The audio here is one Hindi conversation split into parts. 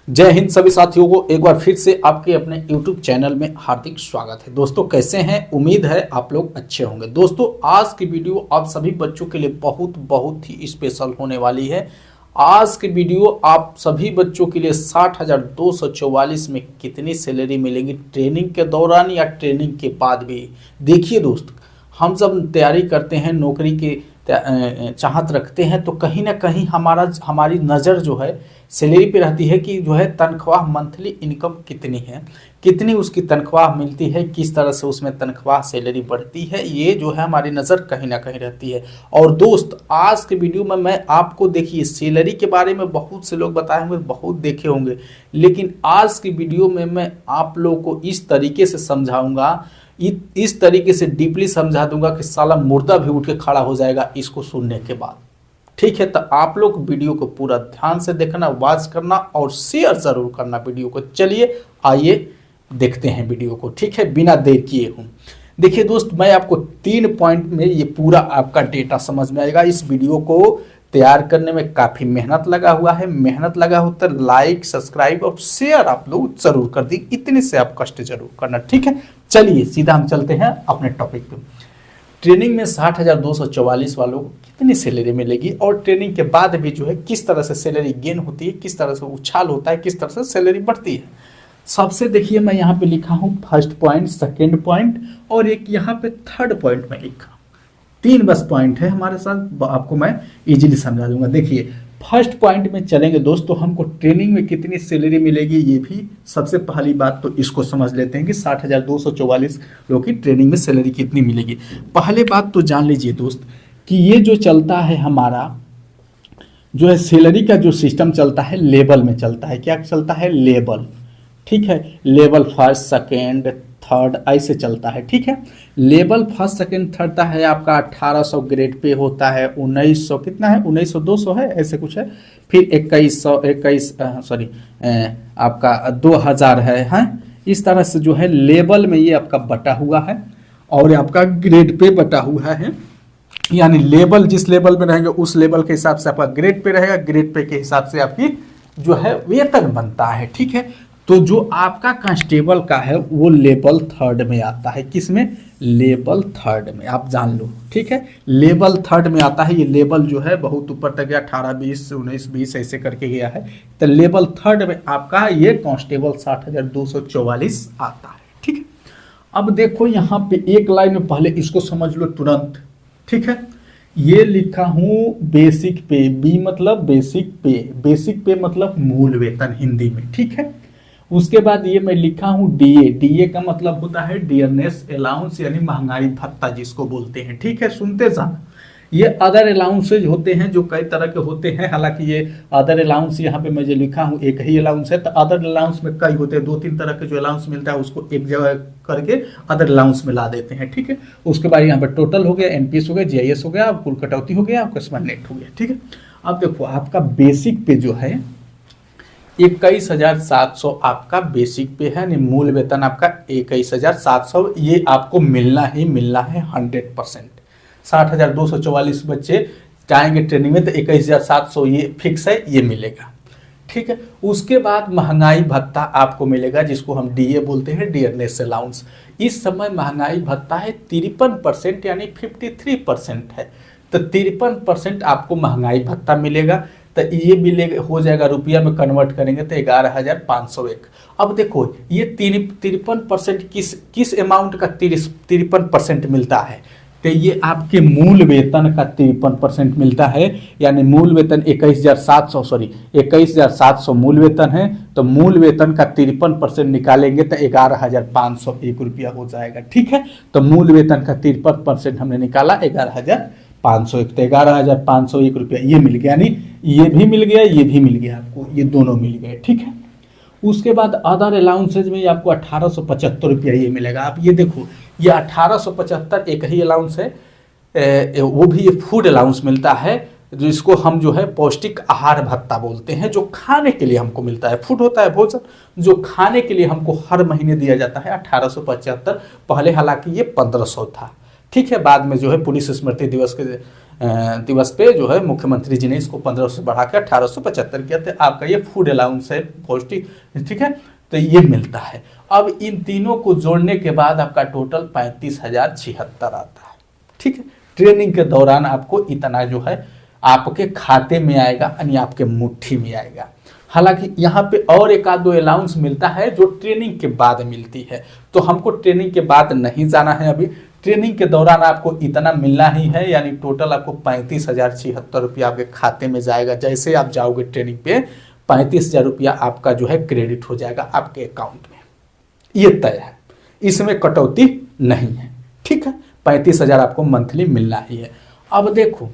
जय हिंद सभी साथियों को एक बार फिर से आपके अपने YouTube चैनल में हार्दिक स्वागत है। दोस्तों कैसे हैं? उम्मीद है आप लोग अच्छे होंगे। दोस्तों आज की वीडियो आप सभी बच्चों के लिए बहुत ही स्पेशल होने वाली है। आज की वीडियो आप सभी बच्चों के लिए 60,244 में कितनी सैलरी मिलेगी ट्रेनिंग के दौरान या ट्रेनिंग के बाद भी। देखिए दोस्त, हम जब तैयारी करते हैं, नौकरी के चाहत रखते हैं, तो कहीं ना कहीं हमारी नज़र जो है सैलरी पे रहती है कि जो है तनख्वाह मंथली इनकम कितनी है, कितनी उसकी तनख्वाह मिलती है, किस तरह से उसमें तनख्वाह सैलरी बढ़ती है, ये जो है हमारी नज़र कहीं ना कहीं रहती है। और दोस्त आज के वीडियो में मैं आपको देखिए सैलरी के बारे में बहुत से लोग बताए होंगे, बहुत देखे होंगे, लेकिन आज की वीडियो में मैं आप लोगों को इस तरीके से समझाऊंगा, इस तरीके से डीपली समझा दूंगा कि साला मुर्दा भी उठ के खड़ा हो जाएगा इसको सुनने के बाद। ठीक है, तो आप लोग वीडियो को पूरा ध्यान से देखना, वॉच करना और शेयर जरूर करना वीडियो को। चलिए आइए देखते हैं वीडियो को। ठीक है, बिना देर किए हूँ। देखिए दोस्त, मैं आपको 3 पॉइंट में ये पूरा आपका डेटा समझ में आएगा। इस वीडियो को तैयार करने में काफ़ी मेहनत लगा हुआ है। मेहनत लगा होता है, लाइक सब्सक्राइब और शेयर आप लोग जरूर कर दी, इतने से आप कष्ट जरूर करना। ठीक है, चलिए सीधा हम चलते हैं अपने टॉपिक पे। ट्रेनिंग में 60,244 वालों को कितनी सैलरी मिलेगी और ट्रेनिंग के बाद भी जो है किस तरह से सैलरी गेन होती है, किस तरह से उछाल होता है, किस तरह से सैलरी बढ़ती है। सबसे देखिए मैं यहाँ पे लिखा हूँ फर्स्ट पॉइंट, सेकेंड पॉइंट और एक यहाँ पे थर्ड पॉइंट में लिखा। 3 बस पॉइंट है हमारे साथ, आपको मैं इजीली समझा दूंगा। देखिए फर्स्ट पॉइंट में चलेंगे दोस्तों, हमको ट्रेनिंग में कितनी सैलरी मिलेगी, ये भी सबसे पहली बात तो इसको समझ लेते हैं कि 60,244 लोगों की ट्रेनिंग में सैलरी कितनी मिलेगी। पहले बात तो जान लीजिए दोस्त कि ये जो चलता है हमारा जो है सैलरी का जो सिस्टम चलता है लेवल में चलता है। क्या चलता है? लेवल। ठीक है, लेवल फर्स्ट सेकेंड थर्ड ऐसे चलता है। ठीक है, लेवल फर्स्ट सेकंड थर्ड है आपका 1800 ग्रेड पे होता है, 1900 कितना है, 1900 200 है ऐसे कुछ है, फिर 2100 आपका 2000 है। इस तरह से जो है लेवल में ये आपका बटा हुआ है और आपका ग्रेड पे बटा हुआ है। यानी लेवल जिस लेवल में रहेंगे उस लेवल के हिसाब से आपका ग्रेड पे रहेगा, ग्रेड पे के हिसाब से आपकी जो है वेतन बनता है। ठीक है, तो जो आपका कांस्टेबल का है वो लेवल थर्ड में आता है। किस में? लेवल थर्ड में, आप जान लो। ठीक है, लेवल थर्ड में आता है। ये लेवल जो है बहुत ऊपर तक गया, 18 20 19 20 ऐसे करके गया है। तो लेवल थर्ड में आपका ये कांस्टेबल 60,244 आता है। ठीक है, अब देखो यहाँ पे एक लाइन में पहले इसको समझ लो तुरंत। ठीक है, ये लिखा हूं बेसिक पे, बी मतलब बेसिक पे, बेसिक पे मतलब मूल वेतन हिंदी में। ठीक है, उसके बाद ये मैं लिखा हूँ डीए, डीए का मतलब होता है डियरनेस अलाउंस यानी महंगाई भत्ता जिसको बोलते हैं। ठीक है, सुनते जाना। ये अदर अलाउंसेज होते हैं जो कई तरह के होते हैं। हालांकि ये अदर अलाउंस यहाँ पे मैं जो लिखा हूँ एक ही अलाउंस है, तो अदर अलाउंस में कई होते हैं, 2-3 तरह के जो अलाउंस मिलता है उसको एक जगह करके अदर अलाउंस में ला देते हैं। ठीक है, उसके बाद यहाँ पर टोटल हो गया, एनपीएस हो गया, जीआईएस हो गया, कुल कटौती हो गया, आपका नेट हो गया। ठीक है, अब देखो आपका बेसिक पे जो है 21,700 आपका बेसिक पे है, मूल वेतन आपका 21,700, ये आपको मिलना ही मिलना है 100%। 60,244 बच्चे जाएंगे ट्रेनिंग में तो 21,700 ये फिक्स है, ये मिलेगा। ठीक है, उसके बाद महंगाई भत्ता आपको मिलेगा जिसको हम डीए बोलते हैं, डियरनेस अलाउंस। इस समय महंगाई भत्ता है 53% यानी 53% है, तो 53% आपको महंगाई भत्ता मिलेगा। तो ये भी हो जाएगा, रुपया में कन्वर्ट करेंगे तो 11,501। अब देखो ये 53% किस अमाउंट का 53% मिलता है, तो ये आपके मूल वेतन का 53% मिलता है। यानी मूल वेतन 21,700 मूल वेतन है, तो मूल वेतन का 53% निकालेंगे तो 11,501 रुपया हो जाएगा। ठीक है, तो मूल वेतन का 53% हमने निकाला 11,501, तो 11,501 रुपया ये मिल गया। यानी ये भी मिल गया, ये भी मिल गया, आपको ये दोनों मिल गए। ठीक है, उसके बाद अदर अलाउंसेज में आपको 1875 रुपया ये मिलेगा। आप ये देखो, ये 1875 एक ही अलाउंस है, वो भी ये फूड अलाउंस मिलता है जिसको हम जो है पौष्टिक आहार भत्ता बोलते हैं, जो खाने के लिए हमको मिलता है। फूड होता है भोजन, जो खाने के लिए हमको हर महीने दिया जाता है 1875। पहले हालांकि ये 1500 था। ठीक है, बाद में जो है पुलिस स्मृति दिवस के दिवस पे जो है मुख्यमंत्री जी ने इसको 1500 से बढ़ा के 1875 किया। तो आपका ये फूड अलाउंस है पौष्टिक, ठीक है, तो ये मिलता है। अब इन तीनों को जोड़ने के बाद आपका टोटल 35,076 आता है, ठीक है। ट्रेनिंग के दौरान आपको इतना जो है आपके खाते में आएगा, यानी आपके मुट्ठी में आएगा। हालांकि यहाँ पे और एक आध दो अलाउंस मिलता है जो ट्रेनिंग के बाद मिलती है, तो हमको ट्रेनिंग के बाद नहीं जाना है। अभी ट्रेनिंग के दौरान आपको इतना मिलना ही है, यानी टोटल आपको 35,076 रुपया आपके खाते में जाएगा। जैसे आप जाओगे ट्रेनिंग पे 35,000 रुपया आपका जो है क्रेडिट हो जाएगा आपके अकाउंट में, ये तय है, इसमें कटौती नहीं है, ठीक है। 35,000 आपको मंथली मिलना ही है। अब देखो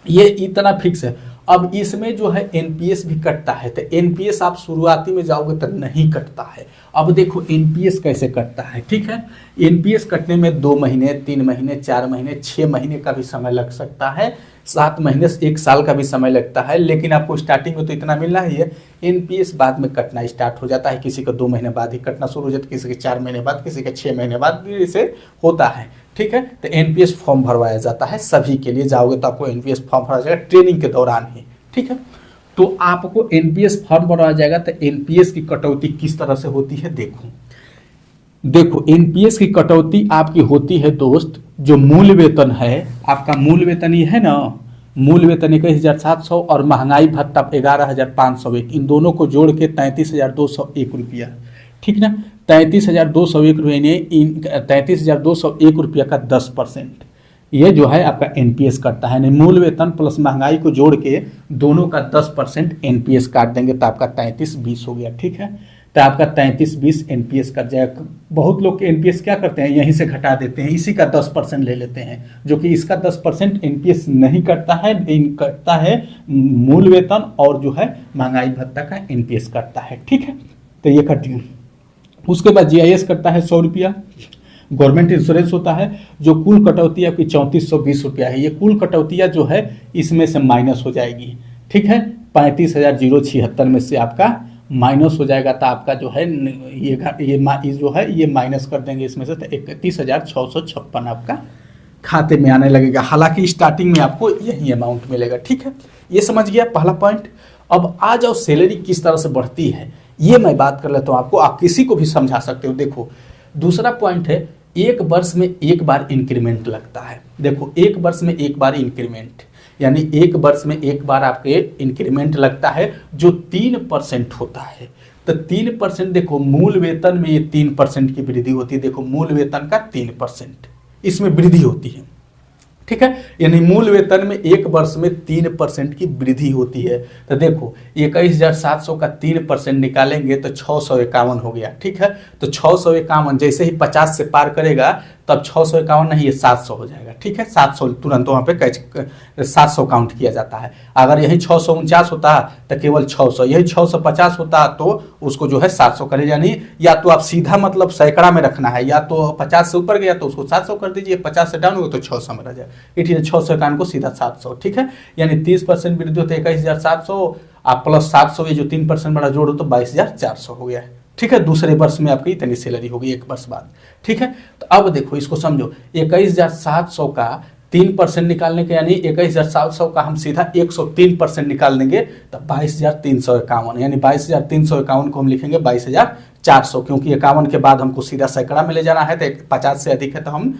ये इतना फिक्स है। अब इसमें जो है एनपीएस भी कटता है, तो एनपीएस आप शुरुआती में जाओगे तो नहीं कटता है। अब देखो एनपीएस कैसे कटता है, ठीक है। एनपीएस कटने में 2 महीने, 3 महीने, 4 महीने, 6 महीने का भी समय लग सकता है, 7 महीने से 1 साल का भी समय लगता है, लेकिन आपको स्टार्टिंग में तो इतना मिलना ही है। एनपीएस बाद में कटना स्टार्ट हो जाता है, किसी को 2 महीने बाद ही कटना शुरू हो जाता है, किसी के 4 महीने बाद, किसी के 6 महीने बाद भी इसे होता है, ठीक है। तो एनपीएस फॉर्म भरवाया जाता है सभी के लिए, जाओगे तो आपको एनपीएस फॉर्म भरवाया जाएगा ट्रेनिंग के दौरान ही, ठीक है। तो आपको एनपीएस फॉर्म भरवाया जाएगा। तो एनपीएस की कटौती किस तरह से होती है, देखो एनपीएस की कटौती आपकी होती है दोस्त, जो मूल वेतन है आपका, मूल वेतन ये है ना, मूल वेतन 21,700 और महंगाई भत्ता 11,501, इन दोनों को जोड़ के 33,201 रुपया, ठीक ना। 33,201 रुपये ने इन 33,201 रुपया का 10% ये जो है आपका एनपीएस करता है। मूल वेतन प्लस महंगाई को जोड़ के दोनों का 10% एनपीएस काट देंगे तो आपका 3320 हो गया, ठीक है। तो आपका 3320 एनपीएस कट जाएगा। बहुत लोग के एनपीएस क्या करते हैं, यहीं से घटा देते हैं, इसी का 10% ले लेते हैं, जो कि इसका 10% एनपीएस नहीं करता है, करता है मूल वेतन और जो है महंगाई भत्ता का एनपीएस करता है, ठीक है। तो ये कटिंग, उसके बाद जीआईएस करता है 100 रुपया, गवर्नमेंट इंश्योरेंस होता है, जो कुल कटौती आपकी 3420 रुपया है। ये कुल कटौतियाँ जो है इसमें से माइनस हो जाएगी, ठीक है। 35,076 में से आपका माइनस हो जाएगा, तो आपका जो है ये जो है ये माइनस कर देंगे इसमें से, तो 31,656 आपका खाते में आने लगेगा। हालांकि स्टार्टिंग में आपको यही अमाउंट मिलेगा, ठीक है। ये समझ गया पहला पॉइंट। अब आ जाओ सैलरी किस तरह से बढ़ती है, ये मैं बात कर लेता हूँ आपको, आप किसी को भी समझा सकते हो। देखो दूसरा पॉइंट है, 1 वर्ष में 1 बार इंक्रीमेंट लगता है। देखो 1 वर्ष में 1 बार इंक्रीमेंट, यानी 1 वर्ष में 1 बार आपके इंक्रीमेंट लगता है, जो 3% होता है। तो 3% देखो मूल वेतन में ये 3% की वृद्धि होती है। देखो मूल वेतन का 3% इसमें वृद्धि होती है, ठीक है। यानी मूल वेतन में 1 वर्ष में 3% की वृद्धि होती है। तो देखो 21,700 का 3% निकालेंगे तो 651 हो गया, ठीक है। तो 651 जैसे ही 50 से पार करेगा तब 651 नहीं, ये 700 हो जाएगा, ठीक है। 700 तुरंत वहाँ पे 700 काउंट किया जाता है। अगर यही 649 होता तो केवल 600, यही 650 होता तो उसको जो है 700 करे, यानी या तो आप सीधा मतलब सैकड़ा में रखना है, या तो 50 से ऊपर गया तो उसको 700 कर दीजिए, 50 से डाउन हो तो 600 में रह जाए, इसीलिए 651 को सीधा 700, ठीक है। यानी 30% वृद्धि होती है 21,700, आप प्लस 700 ये जो 3% बड़ा जोड़ो तो 22,400 हो गया है, ठीक है। दूसरे वर्ष में आपकी इतनी सैलरी होगी 1 वर्ष बाद, ठीक है। तो अब देखो इसको समझो, 21,700 का 3% निकालने के, यानी 21,700 का हम सीधा 103% निकाल देंगे तो 22,351, यानी 22,351 को हम लिखेंगे 22,400, क्योंकि 51 के बाद हमको सीधा सैकड़ा में ले जाना है, तो 50 से अधिक है तो हम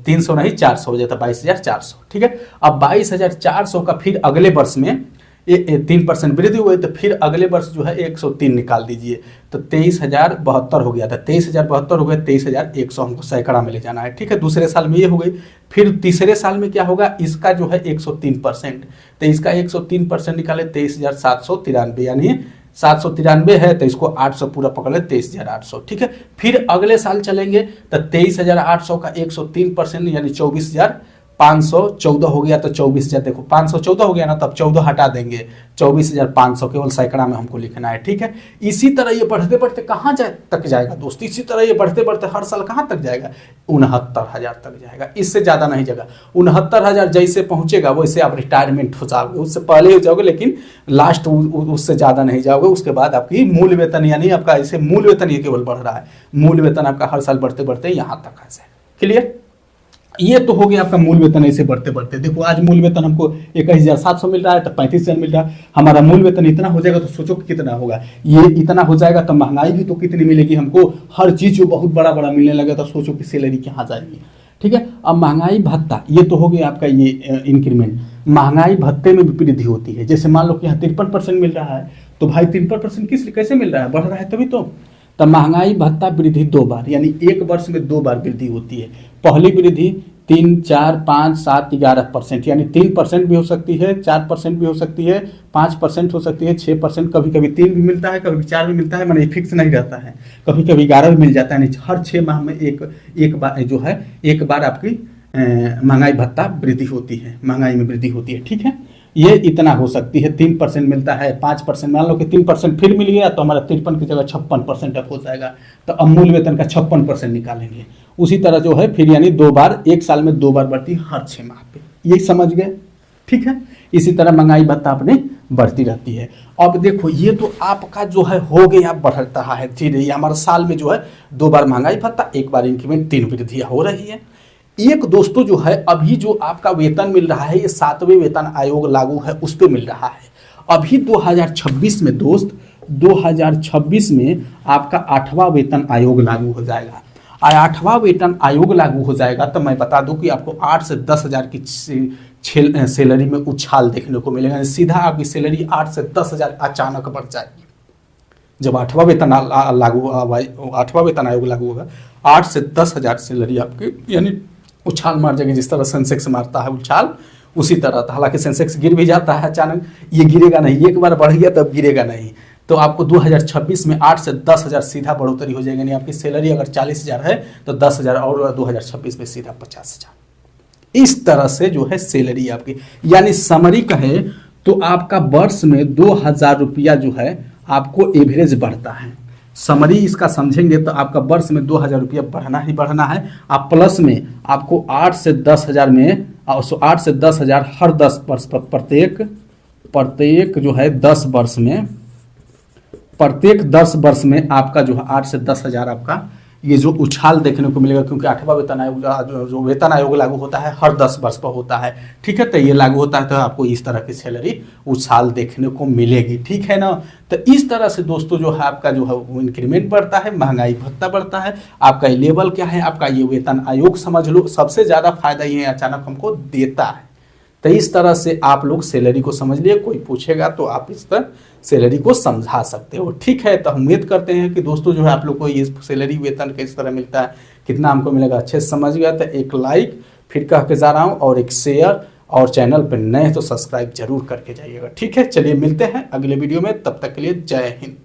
300 नहीं 400 हो जाता, 22,400, ठीक है। अब 22,400 का फिर अगले वर्ष में 3% वृद्धि हुई, तो फिर अगले वर्ष जो है 103 निकाल दीजिए तो 23,072 हो गया था। 23,072 हो गया, 23,100 हमको सैकड़ा में ले जाना है, ठीक है। दूसरे साल में ये हो गई। फिर तीसरे साल में क्या होगा, इसका जो है 103%, तो इसका 103% निकाले 23,793, यानी 793 है तो इसको 800 पूरा पकड़ ले, 23,800, ठीक है। फिर अगले साल चलेंगे तो 23,800 का 103% यानी 24,514 हो गया, तो 24,000 देखो 514 हो गया ना, तब 14 हटा देंगे, 24,500 केवल सैकड़ा में हमको लिखना है, ठीक है। इसी तरह ये बढ़ते बढ़ते कहाँ तक जाएगा दोस्त, इसी तरह ये बढ़ते बढ़ते हर साल कहाँ तक जाएगा, 69,000 तक जाएगा, इससे ज़्यादा नहीं जाएगा। 69,000 जैसे पहुँचेगा वैसे आप रिटायरमेंट हो जाओगे, उससे पहले हो जाओगे, लेकिन लास्ट उससे ज़्यादा नहीं जाओगे। उसके बाद आपकी मूल वेतन, यानी आपका ऐसे मूल वेतन ये केवल बढ़ रहा है, मूल वेतन आपका हर साल बढ़ते बढ़ते यहाँ तक आ जाए। क्लियर। ये तो हो गया आपका मूल वेतन ऐसे बढ़ते बढ़ते। देखो आज मूल वेतन हमको 21,700 मिल रहा है तो 35,000 मिल रहा है, हमारा मूल वेतन इतना हो जाएगा तो सोचो कि कितना होगा। ये इतना हो जाएगा तो महंगाई भी तो कितनी मिलेगी हमको, हर चीज जो बहुत बड़ा बड़ा मिलने लगा तो सोचो कि सैलरी कहाँ जाएगी। ठीक है, अब महंगाई भत्ता ये तो हो गया आपका ये इंक्रीमेंट। महंगाई भत्ते में भी वृद्धि होती है। जैसे मान लो कि यहाँ 53% मिल रहा है तो भाई 53% किस कैसे मिल रहा है, बढ़ रहा है तभी तो। तब महंगाई भत्ता वृद्धि 2 बार, यानी एक वर्ष में 2 बार वृद्धि होती है। पहली वृद्धि 3, 4, 5, 7, 11%, यानी 3% भी हो सकती है, 4% भी हो सकती है, 5% हो सकती है, 6%, कभी कभी 3 भी मिलता है, कभी 4 भी मिलता है, मैंने फिक्स नहीं रहता है। कभी कभी 11 भी मिल जाता है। हर 6 माह में एक बार जो है एक बार आपकी महंगाई भत्ता वृद्धि होती है, महंगाई में वृद्धि होती है। ठीक है, ये इतना हो सकती है, 3% मिलता है, 5%, मान लो कि 3% फिर मिल गया तो हमारा 53 की जगह 56% अब हो जाएगा। तो अब मूल वेतन का 56% निकालेंगे। उसी तरह जो है फिर यानी 2 बार, एक साल में 2 बार बढ़ती हर 6 माह पे, ये समझ गए। ठीक है, इसी तरह महंगाई भत्ता अपने बढ़ती रहती है। अब देखो ये तो आपका जो है हो गया बढ़ रहा है धीरे, ये हमारे साल में जो है 2 बार महंगाई भत्ता, 1 बार इंक्रीमेंट, 3 वृद्धियां हो रही है। एक दोस्तों जो है अभी जो आपका वेतन मिल रहा है ये 7वें वेतन आयोग लागू है उस पर मिल रहा है। अभी 2026 में दोस्त, 2026 में आपका 8वां वेतन आयोग लागू हो जाएगा। 8वां वेतन आयोग लागू हो जाएगा तो मैं बता दूं कि आपको 8 से 10,000 की सैलरी में उछाल देखने को मिलेगा। सीधा आपकी सैलरी 8 से 10,000 अचानक बढ़ जाएगी जब 8वां वेतन लागू, 8वां वेतन आयोग लागू होगा। 8 से 10,000 सैलरी आपकी यानी उछाल मार जाएगी। जिस तरह सेंसेक्स मारता है उछाल उसी तरह, हालांकि सेंसेक्स गिर भी जाता है अचानक, ये गिरेगा नहीं, एक बार बढ़ गया तब गिरेगा नहीं। तो आपको 2026 में 8 से 10,000 सीधा बढ़ोतरी हो जाएगी। यानी आपकी सैलरी अगर 40,000 है तो 10,000 और 2026 में सीधा 50,000। इस तरह से जो है सैलरी आपकी, यानी समरी कहे तो आपका वर्ष में 2,000 रुपया जो है आपको एवरेज बढ़ता है। समरी इसका समझेंगे तो आपका वर्ष में 2,000 रुपया बढ़ना ही बढ़ना है। आप प्लस में आपको 8 से 10,000 में 8 से 10,000 हर 10 वर्ष पर प्रत्येक जो है 10 वर्ष में, प्रत्येक 10 वर्ष में आपका जो है 8 से 10,000 आपका ये जो उछाल देखने को मिलेगा। क्योंकि 8वां वेतन आयोग जो वेतन आयोग लागू होता है हर 10 वर्ष पर होता है। ठीक है, तो ये लागू होता है तो आपको इस तरह की सैलरी उछाल देखने को मिलेगी। ठीक है ना, तो इस तरह से दोस्तों जो है आपका जो है वो इंक्रीमेंट बढ़ता है, महंगाई भत्ता बढ़ता है। आपका ये लेवल क्या है, आपका ये वेतन आयोग समझ लो, सबसे ज्यादा फायदा ये अचानक हमको देता है। तो इस तरह से आप लोग सैलरी को समझ लिए, कोई पूछेगा तो आप इस तरह सैलरी को समझा सकते हो। ठीक है, तो उम्मीद करते हैं कि दोस्तों जो है आप लोग को ये सैलरी वेतन किस तरह मिलता है, कितना हमको मिलेगा, अच्छे से समझ गया। तो एक लाइक फिर कह के जा रहा हूँ और एक शेयर, और चैनल पर नए तो सब्सक्राइब जरूर करके जाइएगा। ठीक है, चलिए मिलते हैं अगले वीडियो में, तब तक के लिए जय हिंद।